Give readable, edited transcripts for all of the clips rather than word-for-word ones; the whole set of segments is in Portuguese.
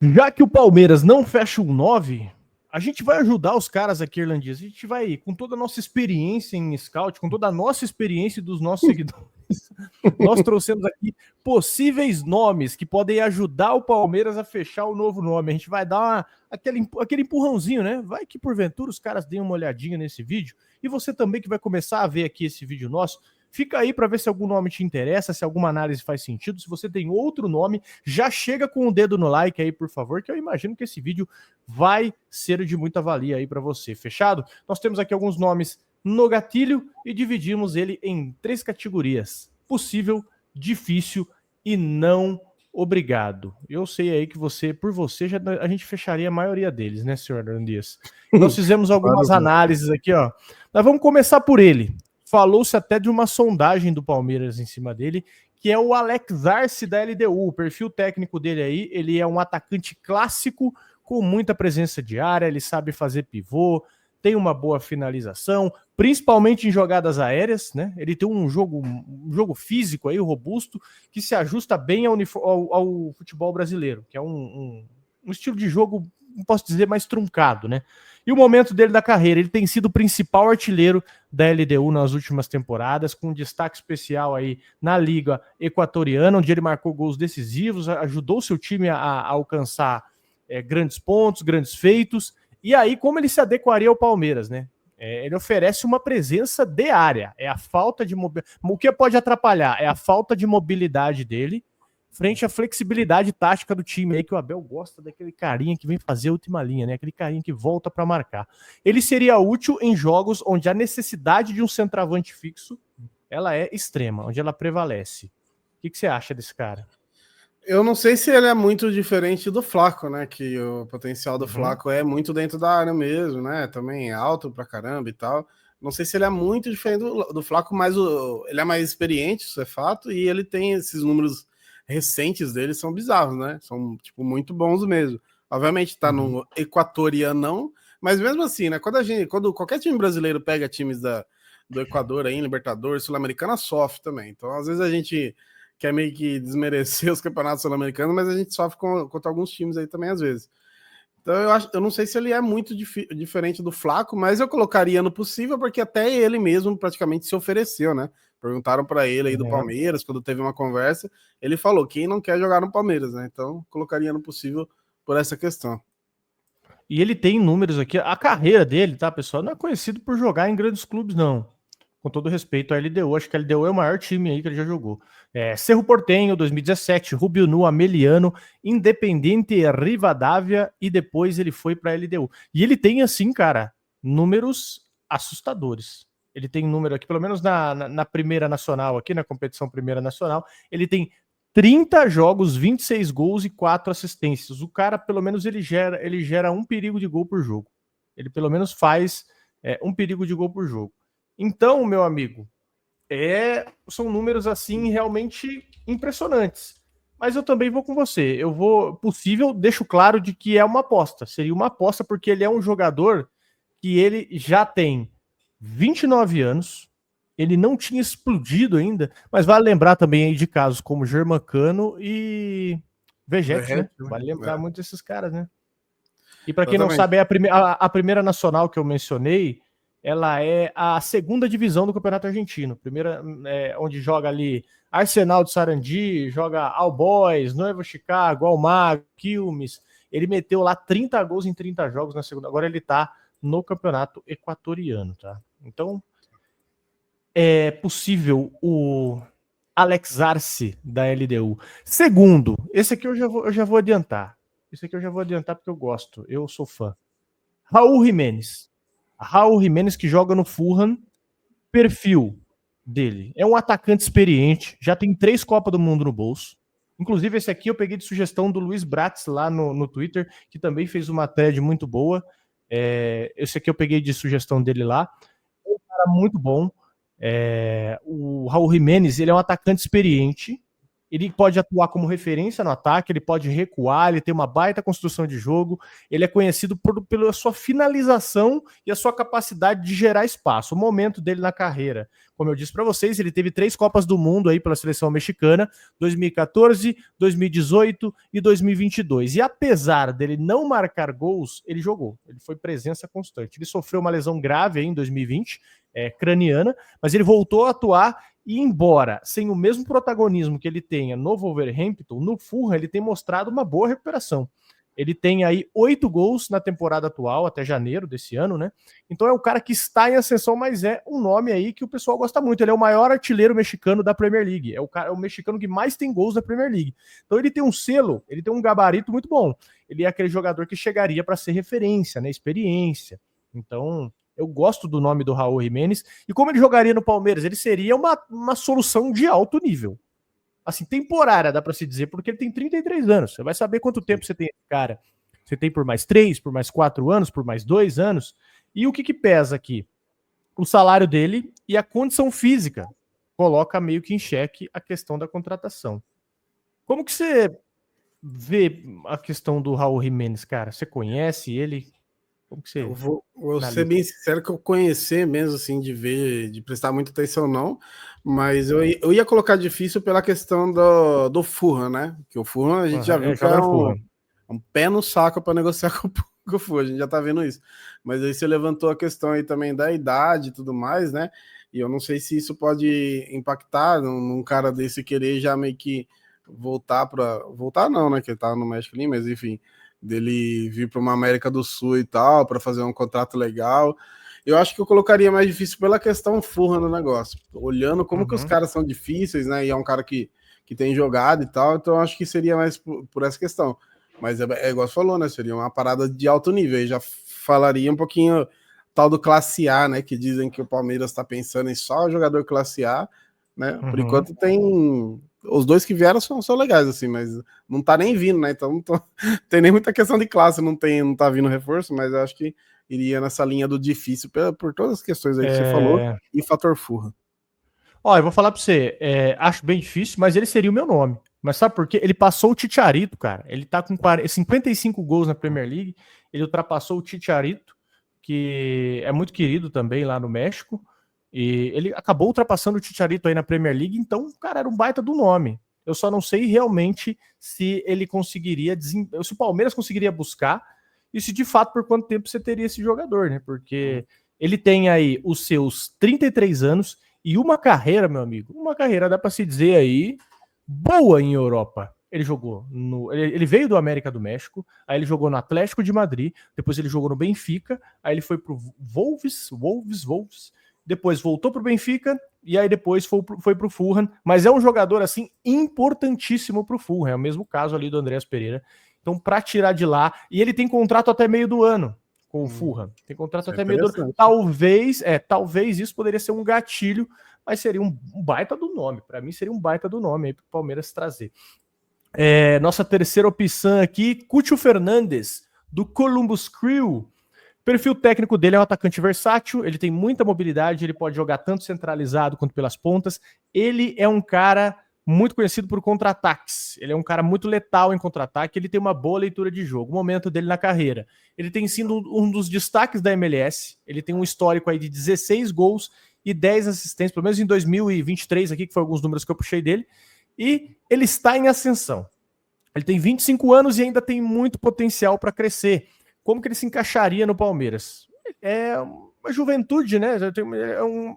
Já que o Palmeiras não fecha um 9, a gente vai ajudar os caras aqui, irlandês. A gente vai, com toda a nossa experiência em scout, com toda a nossa experiência dos nossos seguidores, nós trouxemos aqui possíveis nomes que podem ajudar o Palmeiras a fechar o novo nome. A gente vai dar aquele empurrãozinho, né? Vai que porventura os caras deem uma olhadinha nesse vídeo. E você também que vai começar a ver aqui esse vídeo nosso, fica aí para ver se algum nome te interessa, se alguma análise faz sentido. Se você tem outro nome, já chega com o dedo no like aí, por favor, que eu imagino que esse vídeo vai ser de muita valia aí para você. Fechado? Nós temos aqui alguns nomes no gatilho e dividimos ele em 3 categorias: possível, difícil e não obrigado. Eu sei aí que por você a gente fecharia a maioria deles, né, senhor Hernandes? Nós fizemos algumas análises aqui, ó. Nós vamos começar por ele. Falou-se até de uma sondagem do Palmeiras em cima dele, que é o Alex Arce da LDU. O perfil técnico dele aí, ele é um atacante clássico com muita presença de área, ele sabe fazer pivô, tem uma boa finalização, principalmente em jogadas aéreas, né? Ele tem um jogo físico aí, robusto, que se ajusta bem ao futebol brasileiro, que é um estilo de jogo, não posso dizer, mais truncado, né? E o momento dele da carreira, ele tem sido o principal artilheiro da LDU nas últimas temporadas, com um destaque especial aí na Liga Equatoriana, onde ele marcou gols decisivos, ajudou seu time a alcançar grandes pontos, grandes feitos. E aí, como ele se adequaria ao Palmeiras, né? Ele oferece uma presença de área. É a falta de mobilidade. O que pode atrapalhar é a falta de mobilidade dele frente à flexibilidade tática do time aí, que o Abel gosta daquele carinha que vem fazer a última linha, né? Aquele carinha que volta para marcar. Ele seria útil em jogos onde a necessidade de um centroavante fixo ela é extrema, onde ela prevalece. O que você acha desse cara? Eu não sei se ele é muito diferente do Flaco, né? Que o potencial do Flaco é muito dentro da área mesmo, né? Também é alto pra caramba e tal. Não sei se ele é muito diferente do Flaco, mas ele é mais experiente, isso é fato, e ele tem esses números recentes dele, são bizarros, né? São, tipo, muito bons mesmo. Obviamente tá no equatorianão, mas mesmo assim, né? Quando qualquer time brasileiro pega times do Equador aí, Libertadores, Sul-Americana, sofre também. Então, às vezes a gente quer meio que desmerecer os campeonatos sul-americanos, mas a gente sofre contra alguns times aí também, às vezes. Então, eu não sei se ele é muito diferente do Flaco, mas eu colocaria no possível, porque até ele mesmo praticamente se ofereceu, né? Perguntaram para ele aí do Palmeiras, quando teve uma conversa, ele falou quem não quer jogar no Palmeiras, né? Então, colocaria no possível por essa questão. E ele tem números aqui, a carreira dele, tá, pessoal? Não é conhecido por jogar em grandes clubes, não. Com todo respeito à LDU, acho que a LDU é o maior time aí que ele já jogou. Cerro Porteño, 2017, Rubio Nu, Ameliano, Independiente Rivadavia e depois ele foi para a LDU. E ele tem, assim, cara, números assustadores. Ele tem número aqui, pelo menos na Primeira Nacional, aqui na competição Primeira Nacional, ele tem 30 jogos, 26 gols e 4 assistências. O cara, pelo menos, ele gera um perigo de gol por jogo. Ele, pelo menos, faz um perigo de gol por jogo. Então, meu amigo, são números assim realmente impressionantes. Mas eu também vou com você. Deixo claro de que é uma aposta. Seria uma aposta porque ele é um jogador que ele já tem 29 anos, ele não tinha explodido ainda, mas vale lembrar também aí de casos como Germancano e Vegetes, né? Vale lembrar muito desses caras, né? E para quem não sabe, a primeira nacional que eu mencionei, ela é a segunda divisão do Campeonato Argentino. Primeira, onde joga ali Arsenal de Sarandi, joga All Boys, Nuevo Chicago, Almagro, Quilmes. Ele meteu lá 30 gols em 30 jogos na segunda. Agora ele tá no Campeonato Equatoriano, tá? Então, é possível o Alex Arce da LDU. Segundo, esse aqui eu já vou adiantar. Esse aqui eu já vou adiantar porque eu gosto. Eu sou fã. Raul Jimenez. Raul Jimenez que joga no Fulham. Perfil dele. É um atacante experiente. Já tem 3 Copas do Mundo no bolso. Inclusive, esse aqui eu peguei de sugestão do Luiz Bratz lá no Twitter, que também fez uma thread muito boa. Esse aqui eu peguei de sugestão dele lá. É um cara muito bom. O Raul Jimenez, ele é um atacante experiente. Ele pode atuar como referência no ataque, ele pode recuar, ele tem uma baita construção de jogo, ele é conhecido pela sua finalização e a sua capacidade de gerar espaço. O momento dele na carreira, como eu disse para vocês, ele teve 3 Copas do Mundo aí pela seleção mexicana, 2014, 2018 e 2022. E apesar dele não marcar gols, ele jogou, ele foi presença constante. Ele sofreu uma lesão grave aí em 2020, craniana, mas ele voltou a atuar. E embora sem o mesmo protagonismo que ele tenha no Wolverhampton, no Fulham ele tem mostrado uma boa recuperação. Ele tem aí 8 gols na temporada atual, até janeiro desse ano, né? Então é um cara que está em ascensão, mas é um nome aí que o pessoal gosta muito. Ele é o maior artilheiro mexicano da Premier League. É o mexicano que mais tem gols da Premier League. Então ele tem um selo, ele tem um gabarito muito bom. Ele é aquele jogador que chegaria para ser referência, né? Experiência. Então, eu gosto do nome do Raul Jimenez. E como ele jogaria no Palmeiras? Ele seria uma solução de alto nível. Assim, temporária, dá para se dizer, porque ele tem 33 anos. Você vai saber quanto tempo você tem esse cara. Você tem por mais 3, por mais 4 anos, por mais 2 anos. E o que pesa aqui? O salário dele e a condição física. Coloca meio que em xeque a questão da contratação. Como que você vê a questão do Raul Jimenez, cara? Você conhece ele? Como que você... Eu vou ser bem sincero que eu conhecer mesmo, assim, de ver, de prestar muita atenção, não. Mas eu ia colocar difícil pela questão do Fulham, né? Que o Fulham a gente já viu que é um pé no saco para negociar com o Fulham, a gente já tá vendo isso. Mas aí você levantou a questão aí também da idade e tudo mais, né? E eu não sei se isso pode impactar num cara desse querer já meio que voltar não, né? Que ele tá no México ali, mas enfim, dele vir para uma América do Sul e tal, para fazer um contrato legal. Eu acho que eu colocaria mais difícil pela questão Fulham no negócio, olhando como que os caras são difíceis, né? E é um cara que tem jogado e tal, então eu acho que seria mais por essa questão. Mas é igual você falou, né? Seria uma parada de alto nível. Aí já falaria um pouquinho tal do classe A, né? Que dizem que o Palmeiras está pensando em só jogador classe A, né? Por enquanto tem. Os 2 que vieram são legais, assim, mas não tá nem vindo, né? Então não tem nem muita questão de classe, não tá vindo reforço, mas eu acho que iria nessa linha do difícil por todas as questões aí que você falou e fator Fulham. Ó, eu vou falar pra você, acho bem difícil, mas ele seria o meu nome. Mas sabe por quê? Ele passou o Chicharito, cara. Ele tá com 55 gols na Premier League, ele ultrapassou o Chicharito, que é muito querido também lá no México, e ele acabou ultrapassando o Chicharito aí na Premier League, então, cara, era um baita do nome. Eu só não sei realmente se ele conseguiria, se o Palmeiras conseguiria buscar, e se de fato por quanto tempo você teria esse jogador, né? Porque ele tem aí os seus 33 anos e uma carreira, meu amigo, uma carreira, dá para se dizer aí, boa em Europa. Ele jogou ele veio do América do México, aí ele jogou no Atlético de Madrid, depois ele jogou no Benfica, aí ele foi pro Wolves, depois voltou pro Benfica e aí depois foi pro Fulham, mas é um jogador assim importantíssimo pro Fulham, é o mesmo caso ali do Andreas Pereira. Então, para tirar de lá, e ele tem contrato até meio do ano com o Fulham. Tem contrato até meio do ano. Talvez isso poderia ser um gatilho, mas seria um baita do nome. Para mim seria um baita do nome aí para o Palmeiras trazer. Nossa terceira opção aqui, Cúcio Fernandes, do Columbus Crew. O perfil técnico dele é um atacante versátil, ele tem muita mobilidade, ele pode jogar tanto centralizado quanto pelas pontas. Ele é um cara muito conhecido por contra-ataques. Ele é um cara muito letal em contra-ataque, ele tem uma boa leitura de jogo. O momento dele na carreira. Ele tem sido um dos destaques da MLS, ele tem um histórico aí de 16 gols e 10 assistências, pelo menos em 2023 aqui, que foi alguns números que eu puxei dele, e ele está em ascensão. Ele tem 25 anos e ainda tem muito potencial para crescer. Como que ele se encaixaria no Palmeiras? É uma juventude, né?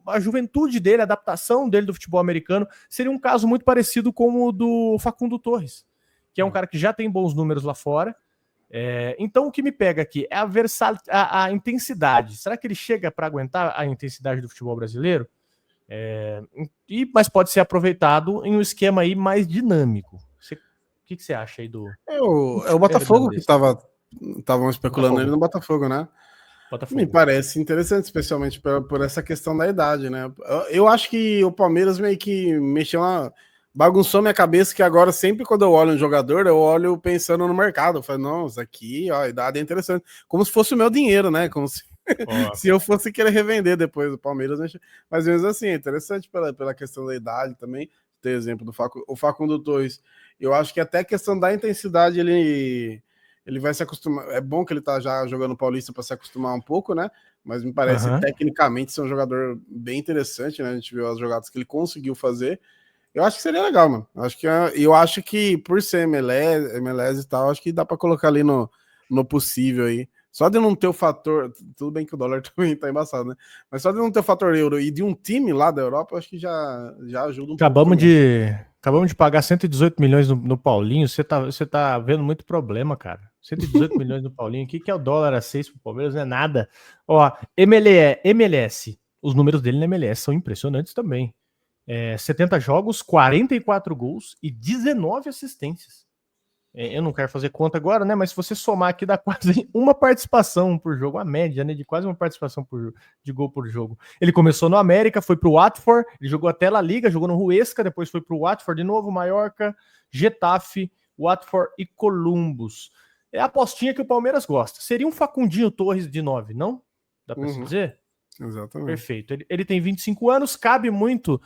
A juventude dele, a adaptação dele do futebol americano seria um caso muito parecido com o do Facundo Torres, que é um cara que já tem bons números lá fora. Então o que me pega aqui é a intensidade. Será que ele chega para aguentar a intensidade do futebol brasileiro? Mas pode ser aproveitado em um esquema aí mais dinâmico. O que você acha aí do... É o Botafogo que estavam especulando ele no Botafogo, né? Botafogo. Me parece interessante, especialmente por essa questão da idade, né? Eu acho que o Palmeiras meio que bagunçou minha cabeça, que agora sempre quando eu olho um jogador, eu olho pensando no mercado. Eu falo, não, isso aqui, ó, a idade é interessante. Como se fosse o meu dinheiro, né? Como se, se eu fosse querer revender depois do Palmeiras. Mas mesmo assim, é interessante pela questão da idade também. ter exemplo do o Facundo Torres, eu acho que até a questão da intensidade ele vai se acostumar. É bom que ele tá já jogando Paulista para se acostumar um pouco, né? Mas me parece tecnicamente ser um jogador bem interessante, né? A gente viu as jogadas que ele conseguiu fazer. Eu acho que seria legal, mano. Eu acho que por ser MLS e tal, acho que dá para colocar ali no possível aí. Só de não ter o fator, tudo bem que o dólar também tá embaçado, né? Mas só de não ter o fator euro e de um time lá da Europa, acho que já ajuda um pouco. Acabamos de pagar 118 milhões no Paulinho. Você tá vendo muito problema, cara. 118 milhões no Paulinho. O que é o dólar a 6 pro Palmeiras? Não é nada. Ó, MLS. Os números dele na MLS são impressionantes também. 70 jogos, 44 gols e 19 assistências. Eu não quero fazer conta agora, né? Mas se você somar aqui, dá quase uma participação por jogo, a média, né? De quase uma participação de gol por jogo. Ele começou no América, foi pro Watford, ele jogou até La Liga, jogou no Huesca, depois foi pro Watford de novo, Mallorca, Getafe, Watford e Columbus. É a apostinha que o Palmeiras gosta. Seria um Facundinho Torres de 9, não? Dá pra se dizer? Exatamente. Perfeito. Ele tem 25 anos, cabe muito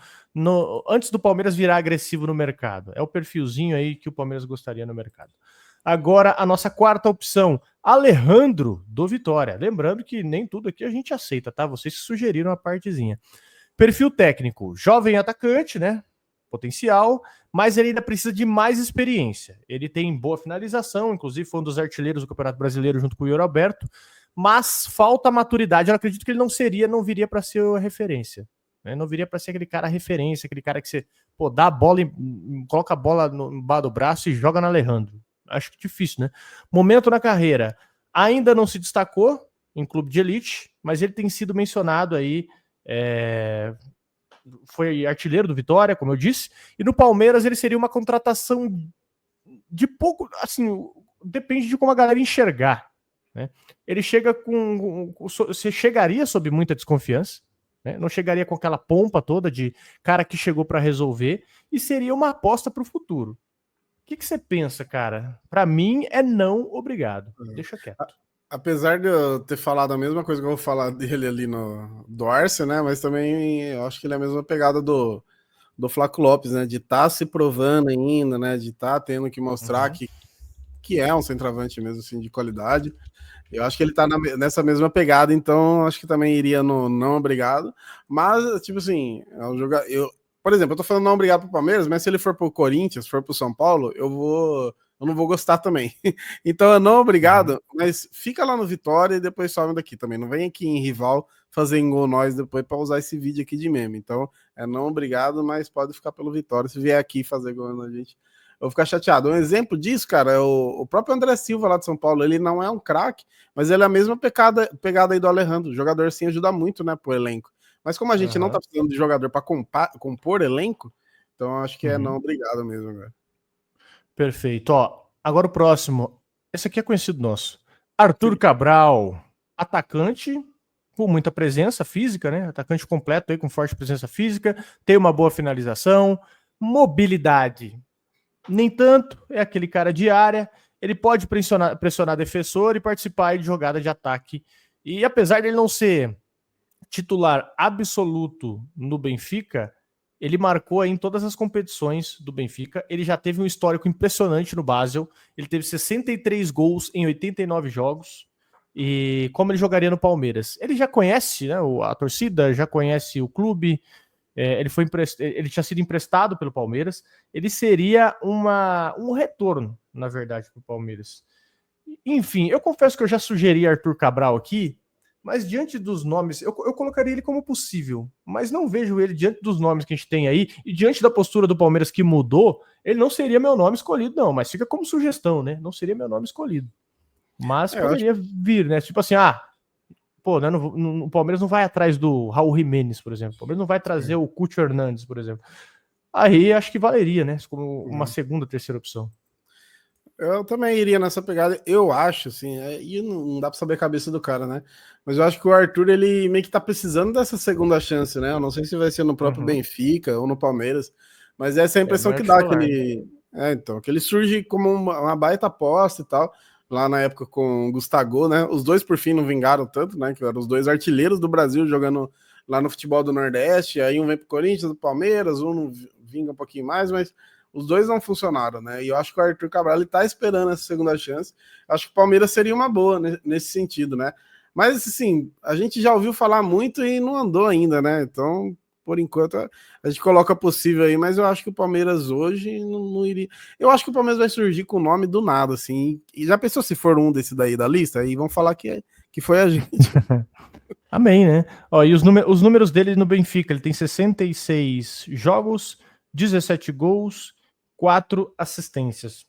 antes do Palmeiras virar agressivo no mercado. É o perfilzinho aí que o Palmeiras gostaria no mercado. Agora, a nossa quarta opção, Alejandro do Vitória. Lembrando que nem tudo aqui a gente aceita, tá? Vocês sugeriram a partezinha. Perfil técnico, jovem atacante, né? Potencial, mas ele ainda precisa de mais experiência. Ele tem boa finalização, inclusive foi um dos artilheiros do Campeonato Brasileiro junto com o Yuri Alberto, mas falta maturidade. Eu acredito que ele não viria para ser a referência. Né? Não viria para ser aquele cara referência, aquele cara que você dá a bola e coloca a bola no bar do braço e joga na Alejandro. Acho que difícil, né? Momento na carreira. Ainda não se destacou em clube de elite, mas ele tem sido mencionado aí. Foi artilheiro do Vitória, como eu disse, e no Palmeiras ele seria uma contratação de pouco, assim, depende de como a galera enxergar. Né? Ele chega você chegaria sob muita desconfiança, né? Não chegaria com aquela pompa toda de cara que chegou para resolver, e seria uma aposta para o futuro. O que você pensa, cara? Para mim é não obrigado. Deixa quieto. Apesar de eu ter falado a mesma coisa que eu vou falar dele ali do Arce, né? Mas também eu acho que ele é a mesma pegada do Flaco Lopes, né? De estar se provando ainda, né? De estar tendo que mostrar que é um centroavante mesmo, assim, de qualidade. Eu acho que ele tá nessa mesma pegada, então acho que também iria no não obrigado. Mas, tipo assim, é um jogador. Por exemplo, eu tô falando não obrigado pro Palmeiras, mas se ele for pro Corinthians, se for pro São Paulo, eu não vou gostar também. Então é não obrigado, mas fica lá no Vitória e depois some daqui também. Não vem aqui em rival fazer gol nós depois para usar esse vídeo aqui de meme. Então é não obrigado, mas pode ficar pelo Vitória. Se vier aqui fazer gol na gente, eu vou ficar chateado. Um exemplo disso, cara, é o próprio André Silva lá de São Paulo. Ele não é um craque, mas ele é a mesma pegada aí do Alejandro. O jogador sim ajuda muito, né, pro elenco. Mas como a gente não tá precisando de jogador para compor elenco, então acho que é não obrigado mesmo, cara. Perfeito. Ó, agora o próximo. Esse aqui é conhecido nosso. Arthur Cabral, atacante com muita presença física, né? Atacante completo aí com forte presença física, tem uma boa finalização, mobilidade. Nem tanto, é aquele cara de área, ele pode pressionar defensor e participar de jogada de ataque. E apesar de ele não ser titular absoluto no Benfica, ele marcou aí em todas as competições do Benfica. Ele já teve um histórico impressionante no Basel. Ele teve 63 gols em 89 jogos. E como ele jogaria no Palmeiras? Ele já conhece, né, a torcida, já conhece o clube. Ele tinha sido emprestado pelo Palmeiras. Ele seria um retorno, na verdade, para o Palmeiras. Enfim, eu confesso que eu já sugeri Arthur Cabral aqui, mas diante dos nomes, eu colocaria ele como possível, mas não vejo ele diante dos nomes que a gente tem aí, e diante da postura do Palmeiras que mudou, ele não seria meu nome escolhido, não, mas fica como sugestão, né? Não seria meu nome escolhido. Mas poderia vir, né? Tipo assim, pô, né, o Palmeiras não vai atrás do Raul Jimenez, por exemplo. O Palmeiras não vai trazer o Cucho Hernandes, por exemplo. Aí acho que valeria, né? Como uma segunda, terceira opção. Eu também iria nessa pegada, eu acho, assim, e não dá pra saber a cabeça do cara, né? Mas eu acho que o Arthur, ele meio que tá precisando dessa segunda chance, né? Eu não sei se vai ser no próprio Benfica ou no Palmeiras, mas essa é a impressão que dá, que ele surge como uma baita aposta e tal, lá na época com o Gustavo, né? Os dois, por fim, não vingaram tanto, né? Que eram os dois artilheiros do Brasil jogando lá no futebol do Nordeste, aí um vem pro Corinthians, do Palmeiras, um vinga um pouquinho mais, mas os dois não funcionaram, né? E eu acho que o Arthur Cabral ele tá esperando essa segunda chance. Acho que o Palmeiras seria uma boa nesse sentido, né? Mas assim, a gente já ouviu falar muito e não andou ainda, né? Então, por enquanto, a gente coloca possível aí, mas eu acho que o Palmeiras hoje não iria. Eu acho que o Palmeiras vai surgir com o nome do nada, assim. E já pensou se for um desse daí da lista? Aí vão falar que foi a gente. Amém, né? Ó, e os números dele no Benfica, ele tem 66 jogos, 17 gols, 4 assistências.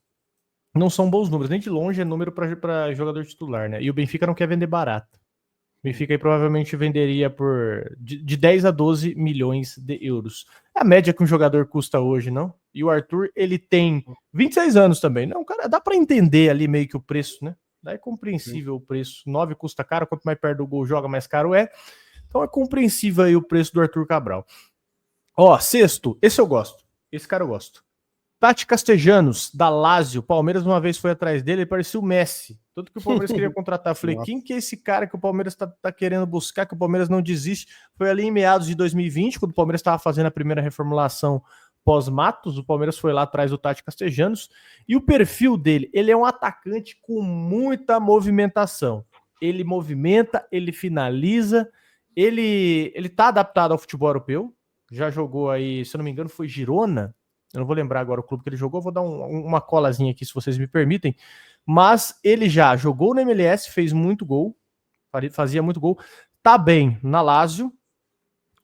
Não são bons números, nem de longe é número para jogador titular, né? E o Benfica não quer vender barato. O Benfica aí provavelmente venderia por de 10 a 12 milhões de euros. É a média que um jogador custa hoje, não? E o Arthur, ele tem 26 anos também. Não, cara, dá para entender ali meio que o preço, né? Daí é compreensível o preço. 9 custa caro, quanto mais perto do gol joga, mais caro é. Então é compreensível aí o preço do Arthur Cabral. Ó, sexto, esse eu gosto. Esse cara eu gosto. Tati Castellanos, da Lazio. Palmeiras uma vez foi atrás dele, ele parecia o Messi. Tudo que o Palmeiras queria contratar. Eu falei, quem que é esse cara que o Palmeiras tá querendo buscar, que o Palmeiras não desiste? Foi ali em meados de 2020, quando o Palmeiras estava fazendo a primeira reformulação pós-Matos, o Palmeiras foi lá atrás do Tati Castellanos, e o perfil dele, ele é um atacante com muita movimentação. Ele movimenta, ele finaliza, ele tá adaptado ao futebol europeu, já jogou aí, se eu não me engano, foi Girona, eu não vou lembrar agora o clube que ele jogou, vou dar uma colazinha aqui, se vocês me permitem, mas ele já jogou no MLS, fez muito gol, fazia muito gol, tá bem na Lazio,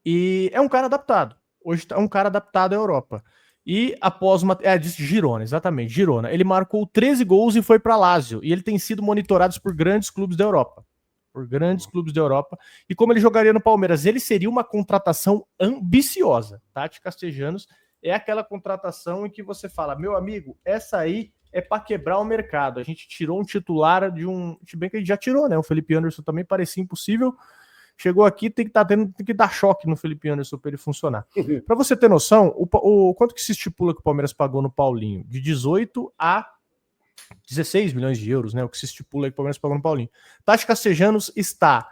e é um cara adaptado. Hoje é um cara adaptado à Europa. E após uma. Disse Girona, exatamente, Girona. Ele marcou 13 gols e foi para Lazio. E ele tem sido monitorado por grandes clubes da Europa. Por grandes clubes da Europa. E como ele jogaria no Palmeiras? Ele seria uma contratação ambiciosa. Tati Castellanos é aquela contratação em que você fala, meu amigo, essa aí é para quebrar o mercado. A gente tirou um titular de um. Se bem que a gente já tirou, né? O Felipe Anderson também parecia impossível. Chegou aqui, tem que dar choque no Felipe Anderson para ele funcionar. Para você ter noção, o quanto que se estipula que o Palmeiras pagou no Paulinho? De 18 a 16 milhões de euros, né? O que se estipula que o Palmeiras pagou no Paulinho. Tati Castellanos está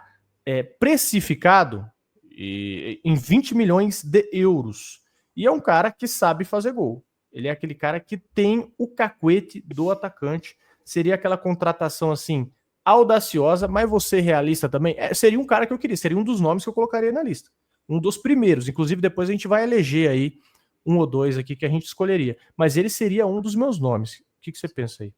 precificado em 20 milhões de euros. E é um cara que sabe fazer gol. Ele é aquele cara que tem o cacuete do atacante. Seria aquela contratação assim, audaciosa, mas você realista também, seria um cara que eu queria, seria um dos nomes que eu colocaria na lista. Um dos primeiros, inclusive depois a gente vai eleger aí um ou dois aqui que a gente escolheria. Mas ele seria um dos meus nomes. O que você pensa aí?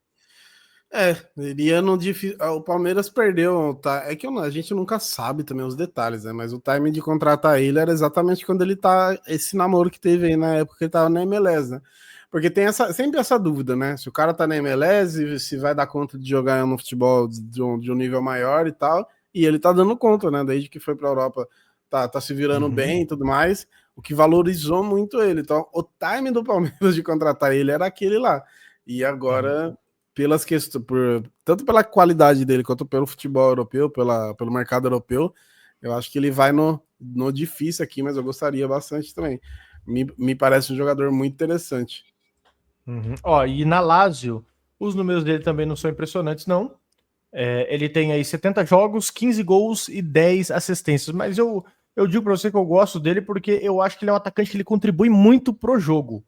Iria no difícil. O Palmeiras perdeu, tá? É que a gente nunca sabe também os detalhes, né? Mas o time de contratar ele era exatamente quando ele tá. Esse namoro que teve aí na época que ele tava na MLS, né? Porque tem sempre essa dúvida, né? Se o cara tá na MLS, se vai dar conta de jogar no futebol de um nível maior e tal. E ele tá dando conta, né? Desde que foi pra Europa, tá se virando bem e tudo mais. O que valorizou muito ele. Então, o time do Palmeiras de contratar ele era aquele lá. E agora. Pelas questões, tanto pela qualidade dele quanto pelo futebol europeu, pelo mercado europeu, eu acho que ele vai no difícil aqui, mas eu gostaria bastante também. Me parece um jogador muito interessante. E na Lazio, os números dele também não são impressionantes, não. Ele tem aí 70 jogos, 15 gols e 10 assistências, mas eu digo para você que eu gosto dele porque eu acho que ele é um atacante que ele contribui muito pro jogo.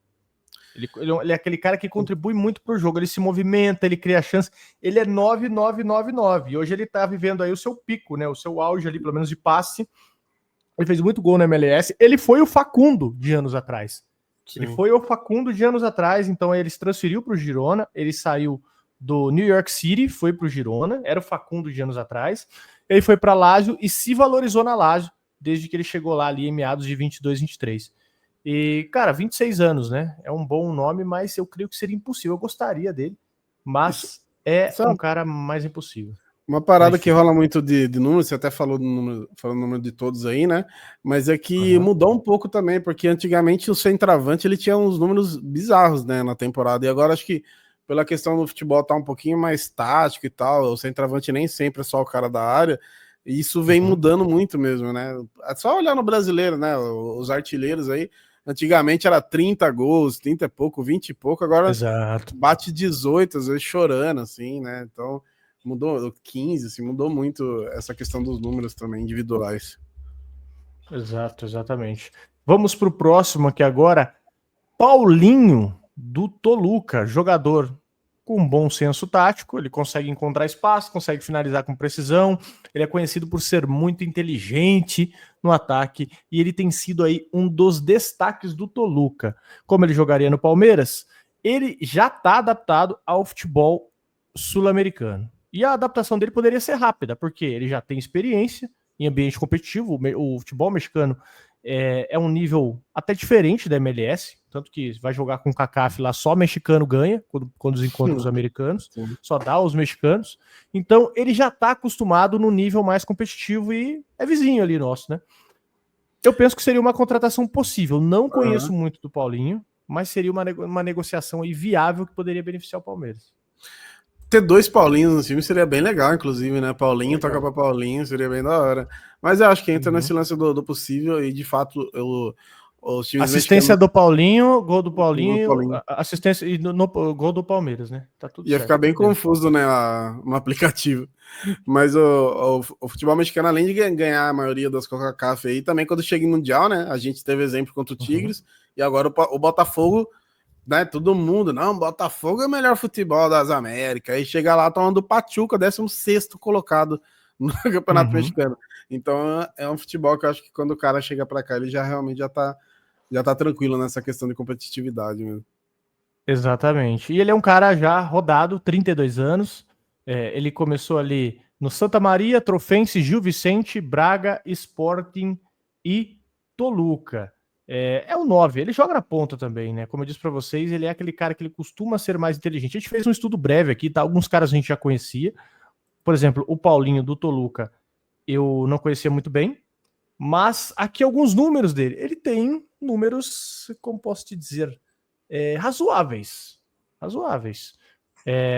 Ele é aquele cara que contribui muito pro jogo, ele se movimenta, ele cria chance, ele é 9-9-9-9, e hoje ele tá vivendo aí o seu pico, né, o seu auge ali, pelo menos de passe, ele fez muito gol na MLS, ele foi o Facundo de anos atrás, então ele se transferiu pro Girona, ele saiu do New York City, foi pro Girona, era o Facundo de anos atrás, ele foi pra Lazio e se valorizou na Lazio, desde que ele chegou lá ali em meados de 22, 23. E, cara, 26 anos, né? É um bom nome, mas eu creio que seria impossível. Eu gostaria dele, mas um cara mais impossível. Uma parada que rola muito de números, você até falou do número de todos aí, né? Mas é que mudou um pouco também, porque antigamente o centroavante ele tinha uns números bizarros, né, na temporada. E agora acho que pela questão do futebol tá um pouquinho mais tático e tal, o centroavante nem sempre é só o cara da área. E isso vem mudando muito mesmo, né? É só olhar no brasileiro, né? Os artilheiros aí. Antigamente era 30 gols, 30 e pouco, 20 e pouco, agora bate 18, às vezes chorando, assim, né? Então mudou 15, assim, mudou muito essa questão dos números também individuais. Exato, exatamente. Vamos para o próximo aqui agora. Paulinho do Toluca, jogador com bom senso tático, ele consegue encontrar espaço, consegue finalizar com precisão, ele é conhecido por ser muito inteligente no ataque e ele tem sido aí um dos destaques do Toluca. Como ele jogaria no Palmeiras, ele já está adaptado ao futebol sul-americano. E a adaptação dele poderia ser rápida, porque ele já tem experiência em ambiente competitivo, o futebol mexicano é um nível até diferente da MLS, tanto que vai jogar com o CACAF lá, só mexicano ganha, quando os encontros americanos, só dá aos mexicanos. Então ele já está acostumado no nível mais competitivo e é vizinho ali nosso, né? Eu penso que seria uma contratação possível. Não conheço muito do Paulinho, mas seria uma negociação aí viável que poderia beneficiar o Palmeiras. Ter 2 Paulinhos no time seria bem legal, inclusive, né? Paulinho legal. Toca pra Paulinho, seria bem da hora. Mas eu acho que entra nesse lance do possível e, de fato, os times assistência mexicanos... do Paulinho, gol do Paulinho, assistência e no gol do Palmeiras, né? Tá tudo ia certo, ficar bem confuso, né, no aplicativo. Mas o futebol mexicano, além de ganhar a maioria das CONCACAF aí, também quando chega em Mundial, né? A gente teve exemplo contra o Tigres e agora o Botafogo... Né, todo mundo, não, Botafogo é o melhor futebol das Américas, aí chega lá tomando do Pachuca, 16º colocado no Campeonato Mexicano. Então é um futebol que eu acho que quando o cara chega para cá, ele já realmente já tá tranquilo nessa questão de competitividade mesmo. Exatamente, e ele é um cara já rodado, 32 anos, ele começou ali no Santa Maria, Trofense, Gil Vicente, Braga, Sporting e Toluca. É o 9, ele joga na ponta também, né? Como eu disse para vocês, ele é aquele cara que ele costuma ser mais inteligente. A gente fez um estudo breve aqui, tá? Alguns caras a gente já conhecia. Por exemplo, o Paulinho do Toluca, eu não conhecia muito bem, mas aqui alguns números dele. Ele tem números, como posso te dizer, razoáveis.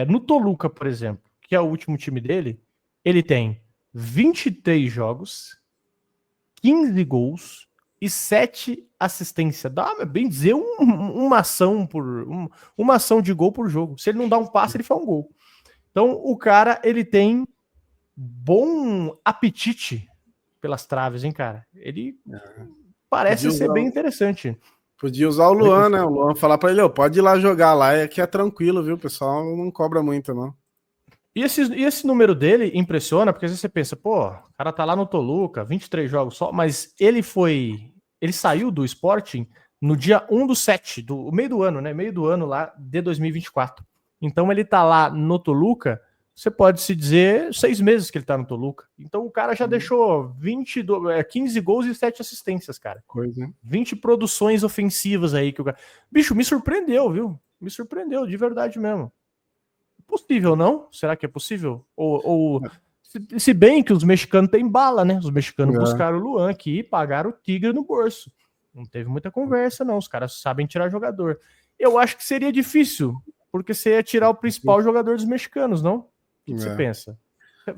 No Toluca, por exemplo, que é o último time dele, ele tem 23 jogos, 15 gols, e 7 assistências. Dá, bem dizer, uma ação de gol por jogo. Se ele não dá um passe, ele faz um gol. Então, o cara, ele tem bom apetite pelas traves, hein, cara? Ele parece ser bem interessante. Podia usar o Luan, né? O Luan falar pra ele, pode ir lá jogar lá, que é tranquilo, viu? O pessoal não cobra muito, não. E esse número dele impressiona, porque às vezes você pensa, pô, o cara tá lá no Toluca, 23 jogos só, mas ele saiu do Sporting no dia 1/7, do meio do ano, né? Meio do ano lá de 2024. Então ele tá lá no Toluca, você pode se dizer 6 meses que ele tá no Toluca. Então o cara já deixou 15 gols e 7 assistências, cara. Coisa. 20 produções ofensivas aí que o cara... Bicho, me surpreendeu, viu? Me surpreendeu, de verdade mesmo. Possível, não? Será que é possível? Se bem que os mexicanos têm bala, né? Os mexicanos buscaram o Luan aqui e pagaram o tigre no bolso. Não teve muita conversa, não. Os caras sabem tirar jogador. Eu acho que seria difícil, porque você ia tirar o principal jogador dos mexicanos, não? O que você pensa?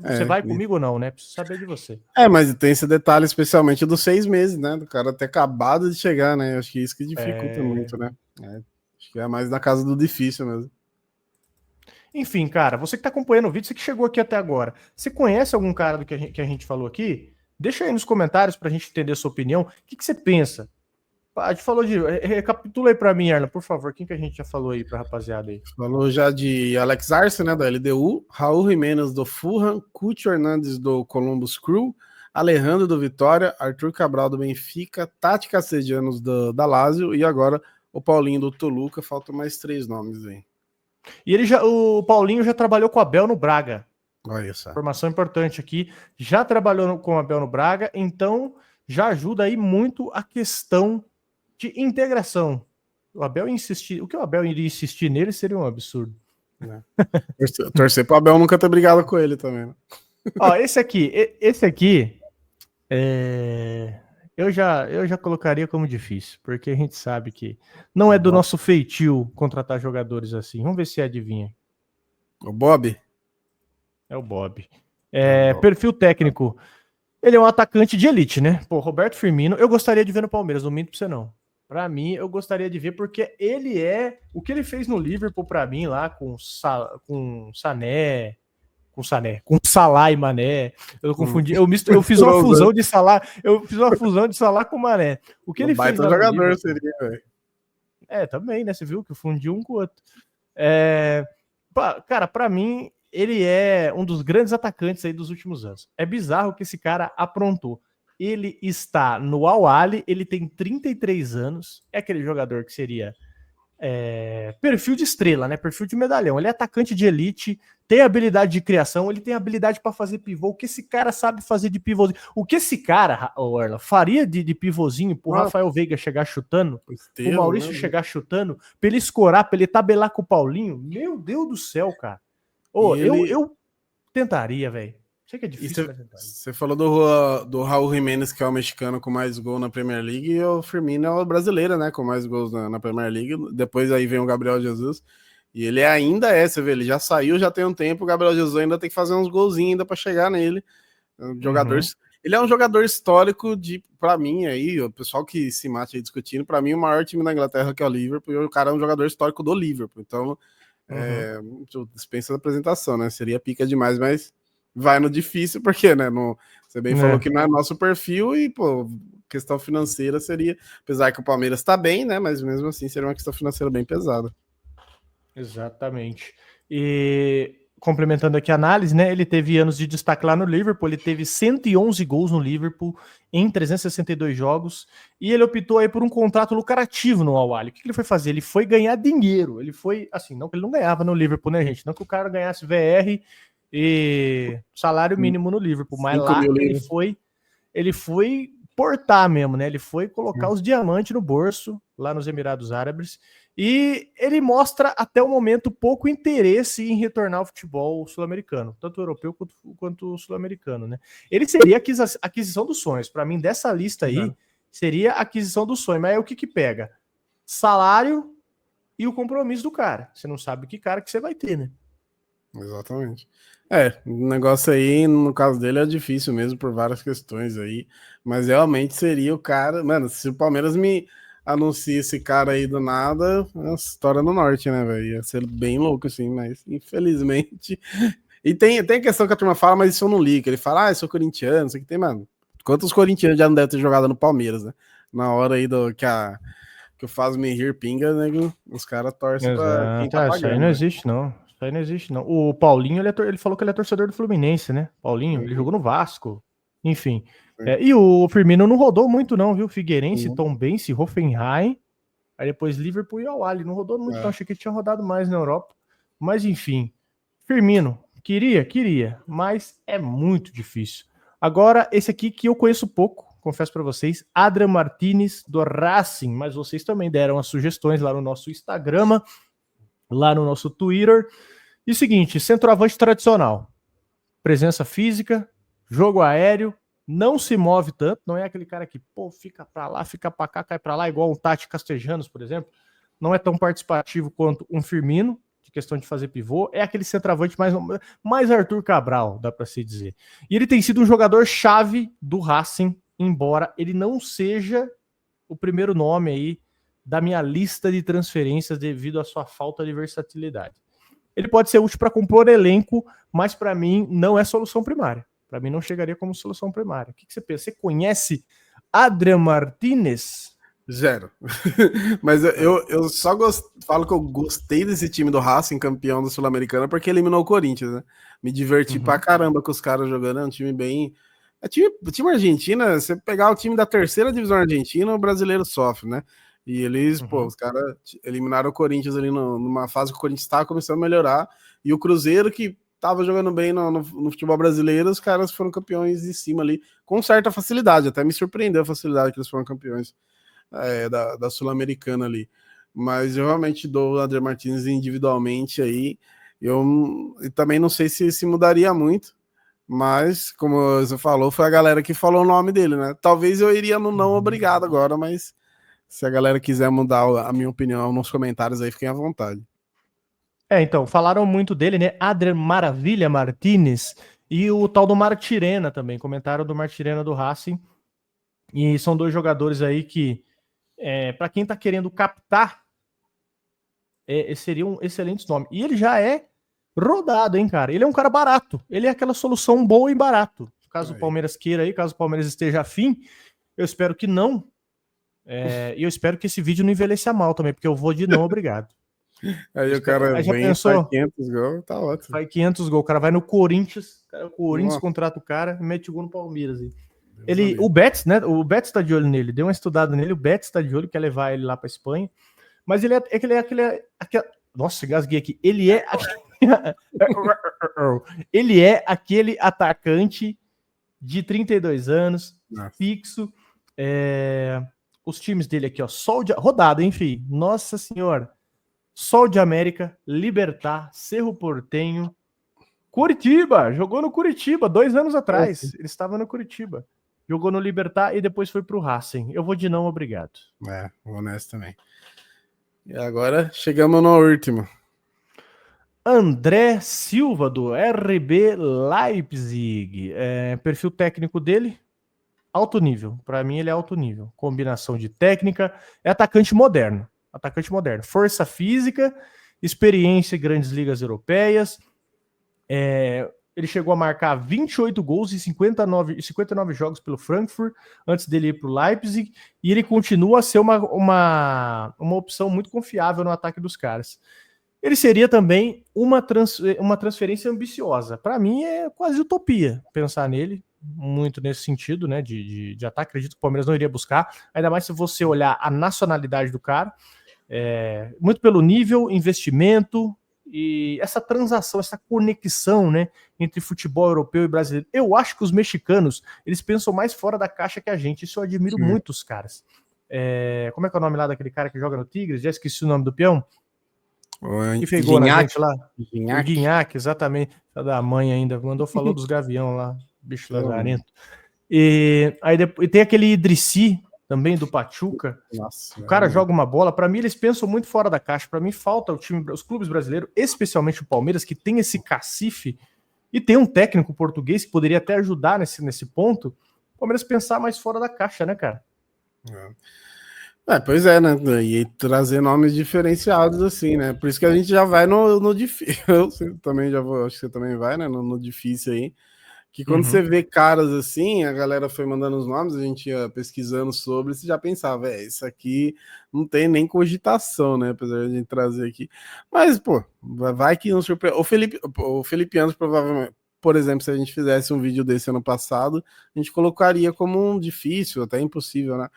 Você vai comigo ou não, né? Preciso saber de você. Mas tem esse detalhe, especialmente dos 6 meses, né? Do cara ter acabado de chegar, né? Acho que isso que dificulta muito, né? Acho que é mais na casa do difícil mesmo. Enfim, cara, você que está acompanhando o vídeo, você que chegou aqui até agora, você conhece algum cara do que a gente falou aqui? Deixa aí nos comentários para a gente entender a sua opinião. O que você pensa? A gente falou de... Recapitula aí para mim, Erlan, por favor. Quem que a gente já falou aí para a rapaziada aí? Falou já de Alex Arce, né, da LDU, Raul Jimenez do Fulham, Cucho Hernandes do Columbus Crew, Alejandro do Vitória, Arthur Cabral do Benfica, Tati Castellanos da Lazio e agora o Paulinho do Toluca. Faltam mais 3 nomes aí. E o Paulinho já trabalhou com o Abel no Braga. Olha isso. Informação importante aqui. Já trabalhou com o Abel no Braga, então já ajuda aí muito a questão de integração. O Abel insistir, o que o Abel iria insistir nele seria um absurdo. Torcer pro Abel nunca ter brigado com ele também. Né? Ó, esse aqui eu já colocaria como difícil, porque a gente sabe que não é do nosso feitio contratar jogadores assim. Vamos ver se adivinha. O Bob? É o Bob. Perfil técnico. Ele é um atacante de elite, né? Pô, Roberto Firmino, eu gostaria de ver no Palmeiras, não minto pra você não. Pra mim, eu gostaria de ver, porque ele o que ele fez no Liverpool pra mim lá com Sané, com Salah e Mané. Eu confundi, eu fiz uma fusão de Salah, com Mané. O que ele fez jogador seria, velho. Também, né? Você viu que fundiu um com o outro. Cara, pra mim, ele é um dos grandes atacantes aí dos últimos anos. É bizarro o que esse cara aprontou. Ele está no Al-Ahly, ele tem 33 anos, é aquele jogador que seria perfil de estrela, né? Perfil de medalhão. Ele é atacante de elite, tem habilidade de criação, ele tem habilidade para fazer pivô. O que esse cara sabe fazer de pivôzinho? O que esse cara, Orla, faria de pivôzinho pro Rafael Veiga chegar chutando, o Maurício chegar chutando, pra ele escorar, pra ele tabelar com o Paulinho? Meu Deus do céu, cara. Eu tentaria, velho. Sei que é difícil, mas tentaria. Você falou do Raul Jiménez, que é o mexicano com mais gol na Premier League, e o Firmino é o brasileiro, né, com mais gols na Premier League. Depois aí vem o Gabriel Jesus. E ele ainda você vê, ele já saiu, já tem um tempo, o Gabriel Jesus ainda tem que fazer uns golzinhos ainda para chegar nele. Ele é um jogador histórico para mim aí, o pessoal que se mate aí discutindo, para mim o maior time da Inglaterra que é o Liverpool, e o cara é um jogador histórico do Liverpool. Então, dispensa da apresentação, né? Seria pica demais, mas vai no difícil, porque, né? Você bem falou que não é nosso perfil e, pô, questão financeira seria, apesar que o Palmeiras tá bem, né? Mas mesmo assim seria uma questão financeira bem pesada. Exatamente. E complementando aqui a análise, né? Ele teve anos de destaque lá no Liverpool, ele teve 111 gols no Liverpool em 362 jogos, e ele optou aí por um contrato lucrativo no Al-Ahly. O que ele foi fazer? Ele foi ganhar dinheiro. Ele foi, assim, não que ele não ganhava no Liverpool, né, gente? Não que o cara ganhasse VR e salário mínimo no Liverpool, mas lá ele foi portar mesmo, né? Ele foi colocar os diamantes no bolso lá nos Emirados Árabes, e ele mostra até o momento pouco interesse em retornar ao futebol sul-americano, tanto europeu quanto sul-americano, né? Ele seria a aquisição dos sonhos. Para mim, dessa lista aí, seria a aquisição do sonho. Mas aí o que pega? Salário e o compromisso do cara. Você não sabe que cara que você vai ter, né? Exatamente. O negócio aí, no caso dele, é difícil mesmo por várias questões aí, mas realmente seria o cara, mano, se o Palmeiras me anuncia esse cara aí do nada, é uma história no norte, né, velho? Ia ser bem louco, assim, mas infelizmente. E tem a questão que a turma fala, mas isso eu não li, que ele fala, eu sou corintiano, isso aqui tem, mano. Quantos corintianos já não devem ter jogado no Palmeiras, né? Na hora aí que o Faz-me Rir pinga, nego, os caras torcem pra quem tá pagando. Isso aí não existe, não. Isso aí não existe, não. O Paulinho, ele falou que ele é torcedor do Fluminense, né? Paulinho, ele jogou no Vasco. Enfim. E o Firmino não rodou muito, não, viu? Figueirense, Tombense, Hoffenheim. Aí depois Liverpool e Al-Ahly. Não rodou muito, não. Achei que ele tinha rodado mais na Europa. Mas, enfim. Firmino, queria. Mas é muito difícil. Agora, esse aqui que eu conheço pouco, confesso para vocês, Adrian Martinez do Racing, mas vocês também deram as sugestões lá no nosso Instagram, lá no nosso Twitter. E o seguinte, centroavante tradicional, presença física, jogo aéreo, não se move tanto, não é aquele cara que, fica para lá, fica para cá, cai para lá, igual um Tati Castejanos, por exemplo, não é tão participativo quanto um Firmino, de questão de fazer pivô, é aquele centroavante mais Arthur Cabral, dá para se dizer. E ele tem sido um jogador-chave do Racing, embora ele não seja o primeiro nome aí da minha lista de transferências devido à sua falta de versatilidade. Ele pode ser útil para compor elenco, mas para mim não é solução primária. Para mim não chegaria como solução primária. O que você pensa? Você conhece Adrian Martinez? Zero. Mas eu só falo que eu gostei desse time do Racing, campeão da Sul-Americana, porque eliminou o Corinthians, né? Me diverti pra caramba com os caras jogando, é um time bem... time argentino, você pegar o time da terceira divisão argentina, o brasileiro sofre, né? E eles, os caras eliminaram o Corinthians ali numa fase que o Corinthians estava começando a melhorar, e o Cruzeiro, que tava jogando bem no futebol brasileiro, os caras foram campeões em cima ali, com certa facilidade, até me surpreendeu a facilidade que eles foram campeões da Sul-Americana ali. Mas eu realmente dou o Adrian Martinez individualmente aí, eu também não sei se mudaria muito, mas, como você falou, foi a galera que falou o nome dele, né? Talvez eu iria no não obrigado agora, mas se a galera quiser mudar a minha opinião nos comentários aí, fiquem à vontade. Então, falaram muito dele, né? Adrian Maravilha Martinez e o tal do Martirena também. Comentaram do Martirena do Racing. E são dois jogadores aí que, para quem tá querendo captar, seriam excelentes nomes. E ele já é rodado, hein, cara? Ele é um cara barato. Ele é aquela solução boa e barato. Caso o Palmeiras queira aí, caso o Palmeiras esteja afim, eu espero que não. E eu espero que esse vídeo não envelheça mal também, porque eu vou de não, obrigado. Aí o cara já vem, pensou? faz 500 gols, tá ótimo. Faz 500 gols, o cara vai no Corinthians, o Corinthians contrata o cara e mete o gol no Palmeiras. O Betis, né? O Betis tá de olho nele, deu uma estudada nele, o Betis tá de olho, quer levar ele lá pra Espanha. Mas ele é aquele. Nossa, gasguei aqui. Ele é ele é aquele atacante de 32 anos, fixo. Os times dele aqui, ó. Rodada, enfim. Nossa Senhora. Sol de América, Libertad, Cerro Porteño, Curitiba. Jogou no Curitiba 2 anos atrás. Ele estava no Curitiba. Jogou no Libertad e depois foi pro Racing. Eu vou de não, obrigado. Vou nessa também. E agora chegamos no último. André Silva, do RB Leipzig. Perfil técnico dele, alto nível. Para mim, ele é alto nível. Combinação de técnica. É atacante moderno. Força física, experiência em grandes ligas europeias. Ele chegou a marcar 28 gols em 59 jogos pelo Frankfurt, antes dele ir para o Leipzig, e ele continua a ser uma opção muito confiável no ataque dos caras. Ele seria também uma transferência ambiciosa. Para mim é quase utopia pensar nele, muito nesse sentido, né, de ataque. Acredito que o Palmeiras não iria buscar, ainda mais se você olhar a nacionalidade do cara, muito pelo nível, investimento e essa transação, essa conexão, né, entre futebol europeu e brasileiro. Eu acho que os mexicanos, eles pensam mais fora da caixa que a gente. Isso eu admiro muito os caras. Como é que é o nome lá daquele cara que joga no Tigres? Já esqueci o nome do peão. Que fez gol na gente lá? O Guinhac, exatamente. Tá da mãe ainda. Falou dos gavião lá. Bicho lazarento. E aí depois tem aquele Idrissi, também do Pachuca. Nossa, o cara joga uma bola. Para mim, eles pensam muito fora da caixa. Para mim, falta os clubes brasileiros, especialmente o Palmeiras, que tem esse cacife e tem um técnico português que poderia até ajudar nesse ponto. O Palmeiras pensar mais fora da caixa, né, cara? Pois é, né? E trazer nomes diferenciados assim, né? Por isso que a gente já vai no difícil. Eu também já vou, acho que você também vai, né? No difícil aí. Que quando você vê caras assim, a galera foi mandando os nomes, a gente ia pesquisando sobre, você já pensava, isso aqui não tem nem cogitação, né? Apesar de a gente trazer aqui. Mas, pô, vai que não surpreende. O Felipe Anderson, provavelmente, por exemplo, se a gente fizesse um vídeo desse ano passado, a gente colocaria como um difícil, até impossível, né?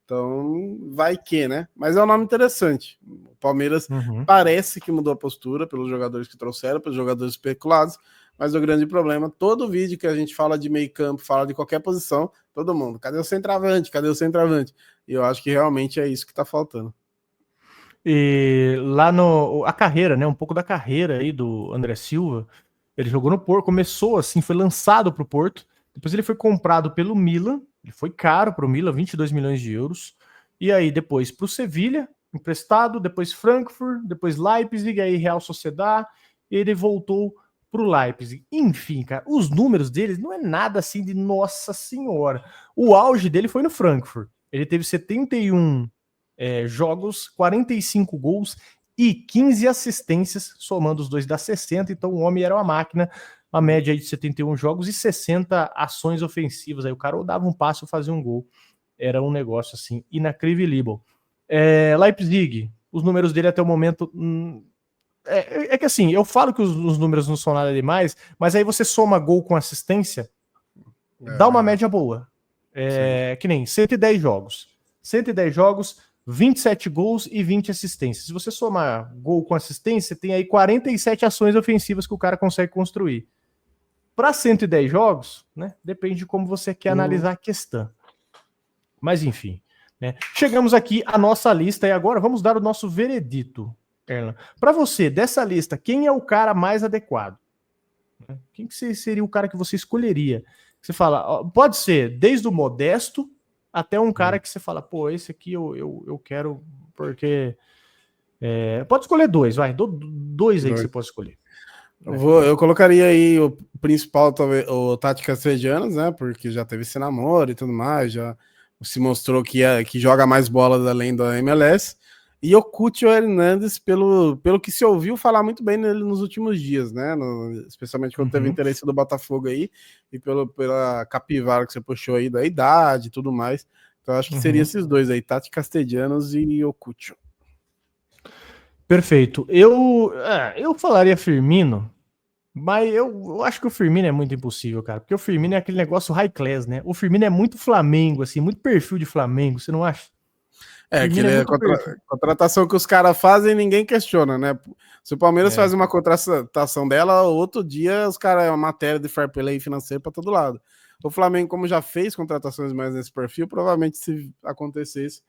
Então, vai que, né? Mas é um nome interessante. O Palmeiras parece que mudou a postura pelos jogadores que trouxeram, pelos jogadores especulados, mas o grande problema, todo vídeo que a gente fala de meio campo, fala de qualquer posição, todo mundo, cadê o centroavante? Cadê o centroavante? E eu acho que realmente é isso que tá faltando. E lá a carreira, né? Um pouco da carreira aí do André Silva, ele jogou no Porto, começou assim, foi lançado pro Porto, depois ele foi comprado pelo Milan, ele foi caro pro Milan, 22 milhões de euros, e aí depois pro Sevilha, emprestado, depois Frankfurt, depois Leipzig, aí Real Sociedad, e ele voltou pro Leipzig. Enfim, cara, os números dele não é nada assim de nossa senhora. O auge dele foi no Frankfurt. Ele teve 71 jogos, 45 gols e 15 assistências, somando os dois dá 60, então o homem era uma máquina, uma média de 71 jogos e 60 ações ofensivas. Aí o cara ou dava um passe ou fazia um gol. Era um negócio assim, inacreditável. Leipzig, os números dele até o momento... que assim, eu falo que os números não são nada demais, mas aí você soma gol com assistência, dá uma média boa. Que nem 110 jogos. 110 jogos, 27 gols e 20 assistências. Se você somar gol com assistência, tem aí 47 ações ofensivas que o cara consegue construir. Para 110 jogos, né? Depende de como você quer analisar a questão. Mas enfim, né? Chegamos aqui à nossa lista e agora vamos dar o nosso veredito. Para você, dessa lista, quem é o cara mais adequado? Quem que seria o cara que você escolheria? Você fala, pode ser desde o modesto até um cara que você fala, pô, esse aqui eu quero porque... pode escolher dois, vai. Dois aí que você pode escolher. Eu colocaria aí o principal, talvez, o Tati Castellanos, né? Porque já teve esse namoro e tudo mais, já se mostrou que joga mais bolas além da MLS. E o Cúcio Hernandes, pelo que se ouviu falar muito bem nele nos últimos dias, né? Especialmente quando teve interesse do Botafogo aí, e pela capivara que você puxou aí da idade e tudo mais. Então acho que seria esses dois aí, Tati Castellanos e Okutio. Perfeito. Eu falaria Firmino, mas eu acho que o Firmino é muito impossível, cara. Porque o Firmino é aquele negócio high class, né? O Firmino é muito Flamengo, assim, muito perfil de Flamengo, você não acha? Aquele contratação que os caras fazem ninguém questiona, né? Se o Palmeiras faz uma contratação dela, outro dia os caras é uma matéria de fair play financeiro para todo lado. O Flamengo, como já fez contratações mais nesse perfil, provavelmente se acontecesse,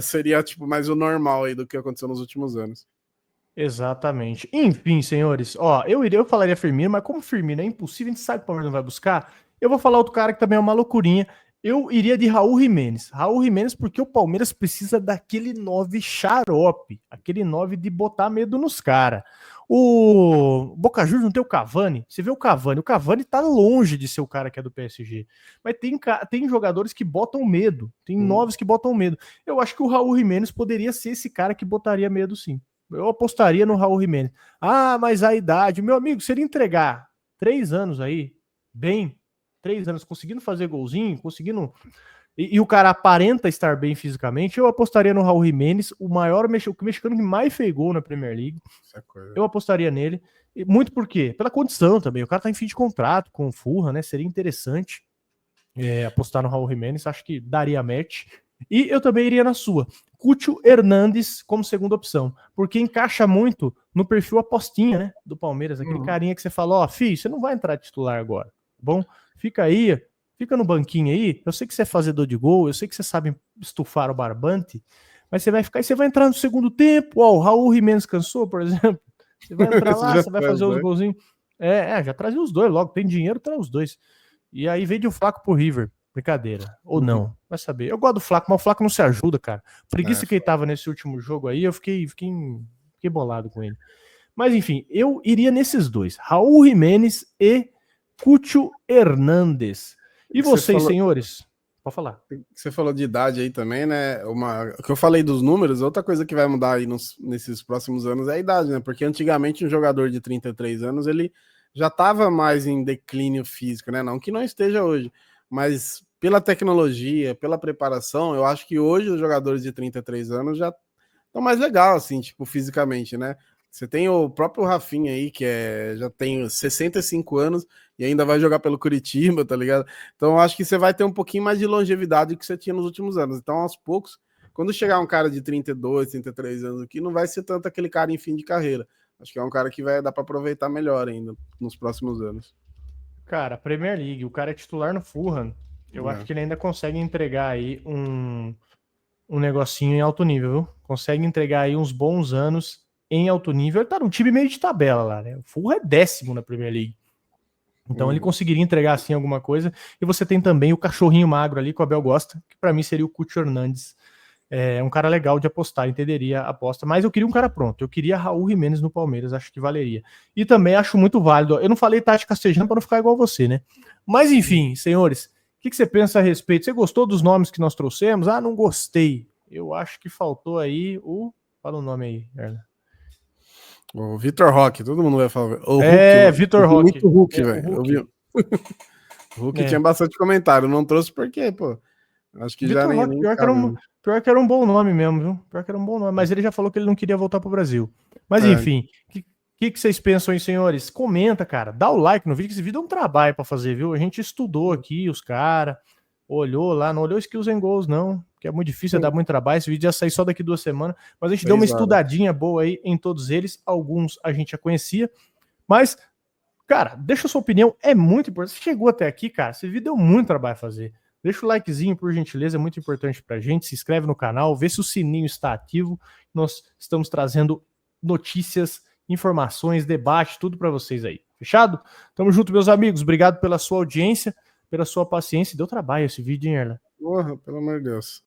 seria tipo mais o normal aí do que aconteceu nos últimos anos. Exatamente. Enfim, senhores, ó, eu falaria Firmino, mas como Firmino é impossível, a gente sabe que o Palmeiras não vai buscar, eu vou falar outro cara que também é uma loucurinha. Eu iria de Raul Jimenez. Raul Jimenez porque o Palmeiras precisa daquele 9 xarope, aquele 9 de botar medo nos caras. O Boca Juniors não tem o Cavani. Você vê o Cavani tá longe de ser o cara que é do PSG. Mas tem jogadores que botam medo, tem 9 que botam medo. Eu acho que o Raul Jimenez poderia ser esse cara que botaria medo, sim. Eu apostaria no Raul Jimenez. Ah, mas a idade, meu amigo, se ele entregar 3 anos aí, bem, 3 anos conseguindo fazer golzinho, conseguindo. E o cara aparenta estar bem fisicamente, eu apostaria no Raul Jimenez, o mexicano que mais fez gol na Premier League. Eu apostaria nele. E muito por quê? Pela condição também. O cara tá em fim de contrato com o Fulham, né? Seria interessante apostar no Raul Jimenez. Acho que daria match. E eu também iria na sua. Cúcio Hernandes como segunda opção, porque encaixa muito no perfil apostinha, né, do Palmeiras, aquele carinha que você falou, ó, filho, você não vai entrar titular agora, bom? Fica aí, fica no banquinho aí, eu sei que você é fazedor de gol, eu sei que você sabe estufar o barbante, mas você vai ficar e você vai entrar no segundo tempo, ó, o Raul Jimenez cansou, por exemplo, você vai entrar lá, você vai fazer os golzinhos, já trazia os dois logo, tem dinheiro, traz os dois, e aí vende o Flaco pro River. Brincadeira. Ou não. Vai saber. Eu gosto do Flaco, mas o Flaco não se ajuda, cara. Preguiça que ele tava nesse último jogo aí, eu fiquei bolado com ele. Mas enfim, eu iria nesses dois. Raul Jimenez e Cúcio Hernandes. E vocês, senhores? Pode falar. Você falou de idade aí também, né? O que eu falei dos números, outra coisa que vai mudar aí nesses próximos anos é a idade, né? Porque antigamente um jogador de 33 anos, ele já estava mais em declínio físico, né? Não que não esteja hoje. Mas pela tecnologia, pela preparação, eu acho que hoje os jogadores de 33 anos já estão mais legal, assim, tipo, fisicamente, né? Você tem o próprio Rafinha aí, que já tem 65 anos e ainda vai jogar pelo Curitiba, tá ligado? Então eu acho que você vai ter um pouquinho mais de longevidade do que você tinha nos últimos anos. Então, aos poucos, quando chegar um cara de 32, 33 anos aqui, não vai ser tanto aquele cara em fim de carreira. Acho que é um cara que vai dar para aproveitar melhor ainda nos próximos anos. Cara, Premier League, o cara é titular no Fulham. Eu acho que ele ainda consegue entregar aí um negocinho em alto nível, viu? Consegue entregar aí uns bons anos em alto nível. Ele tá num time meio de tabela lá, né? O Fulham é 10º na Premier League. Então ele conseguiria entregar assim alguma coisa. E você tem também o cachorrinho magro ali que o Abel gosta, que para mim seria o Cúcio Hernandes. É um cara legal de apostar, entenderia a aposta, mas eu queria um cara pronto. Eu queria Raul Jimenez no Palmeiras, acho que valeria. E também acho muito válido. Eu não falei Tati Castellanos para não ficar igual você, né? Mas enfim, senhores, o que você pensa a respeito? Você gostou dos nomes que nós trouxemos? Ah, não gostei. Eu acho que faltou aí o. Fala o nome aí, Erla. O Vitor Roque, todo mundo vai falar. Vitor Roque. Muito Hulk, velho. O Hulk tinha bastante comentário, não trouxe porque, pô. Acho que Vitor já Roque, nem pior que era um bom nome mesmo, viu? Pior que era um bom nome, mas ele já falou que ele não queria voltar pro Brasil. Mas enfim, o que vocês pensam aí, senhores? Comenta, cara, dá o like no vídeo, que esse vídeo é um trabalho pra fazer, viu? A gente estudou aqui os caras, olhou lá, não olhou Skills and Goals, não, que é muito difícil, dá muito trabalho. Esse vídeo já sair só daqui 2 semanas, mas a gente deu uma estudadinha boa aí em todos eles, alguns a gente já conhecia, mas, cara, deixa a sua opinião, é muito importante. Você chegou até aqui, cara, esse vídeo deu muito trabalho a fazer. Deixa o likezinho, por gentileza, é muito importante pra gente. Se inscreve no canal, vê se o sininho está ativo. Nós estamos trazendo notícias, informações, debate, tudo para vocês aí. Fechado? Tamo junto, meus amigos. Obrigado pela sua audiência, pela sua paciência. Deu trabalho esse vídeo, hein, Erla? Porra, pelo amor de Deus.